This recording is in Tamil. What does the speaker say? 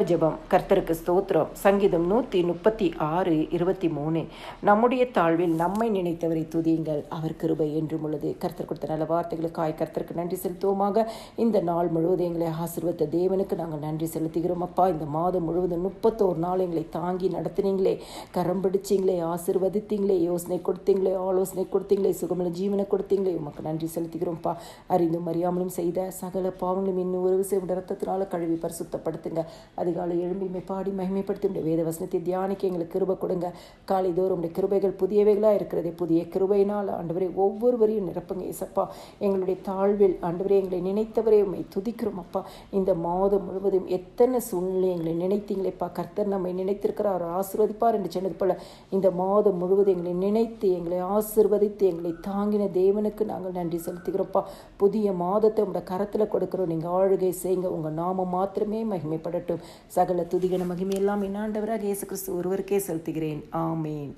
ஜெபம். கர்த்தருக்கு ஸ்தோத்திரம். சங்கீதம் 136:23. நம்முடைய தாழ்வில் நம்மை நினைத்தவரை துதியுங்கள், அவர் கிருபை என்றும் உள்ளது. கர்த்தர் கொடுத்த நல்ல வார்த்தைகளுக்காய் கர்த்தருக்கு நன்றி செலுத்துவோமாக. இந்த நாள் முழுவதும் எங்களை ஆசீர்வதித்த தேவனுக்கு நாங்கள் நன்றி செலுத்துகிறோம். அப்பா, இந்த மாதம் முழுவதும் 31 நாள் எங்களை தாங்கி நடத்தினீங்களே, கரம் பிடிச்சிங்களே, ஆசீர்வதித்தீங்களே, யோசனை கொடுத்தீங்களே, ஆலோசனை கொடுத்தீங்களே, சுகமில்ல ஜீவனை கொடுத்தீங்களே, உமக்கு நன்றி செலுத்துகிறோம்ப்பா. அறிந்தும் அறியாமலும் செய்த சகல பாவங்களும் இன்னும் ஒரு விஷயம் ரத்தத்தினால கழுவி பரிசுத்தப்படுத்துங்க. அதிகாலை எழும்பி பாடி மகிமைப்படுத்தி உடைய வேத வசனத்தை தியானிக்க எங்களுக்கு கிருபை கொடுங்க. காலை தோறும் உடைய கிருபைகள் புதியவைகளாக இருக்கிறதே, புதிய கிருபையினால் ஆண்டவரே ஒவ்வொருவரையும் நிரப்புங்க ஏசப்பா. எங்களுடைய தாழ்வில் ஆண்டவரே எங்களை நினைத்தவரே உண்மை துதிக்கிறோம் அப்பா. இந்த மாதம் முழுவதும் எத்தனை சூழ்நிலை எங்களை நினைத்தீங்களேப்பா. கர்த்தர் நம்மை நினைத்திருக்கிறார், அவர் ஆசீர்வதிப்பார் என்று சொன்னது போல இந்த மாதம் முழுவதும் எங்களை நினைத்து எங்களை ஆசீர்வதித்து எங்களை தாங்கின தேவனுக்கு நாங்கள் நன்றி செலுத்துகிறோம்ப்பா. புதிய மாதத்தை உங்களோட கரத்தில் கொடுக்கிறோம். நீங்கள் ஆளுகை செய்யுங்க. உங்கள் நாமம் மாத்திரமே மகிமைப்படட்டும். சகல துதிகன மகிமையெல்லாம் என் ஆண்டவராக இயேசு கிறிஸ்து ஒருவருக்கே செலுத்துகிறேன். ஆமேன்.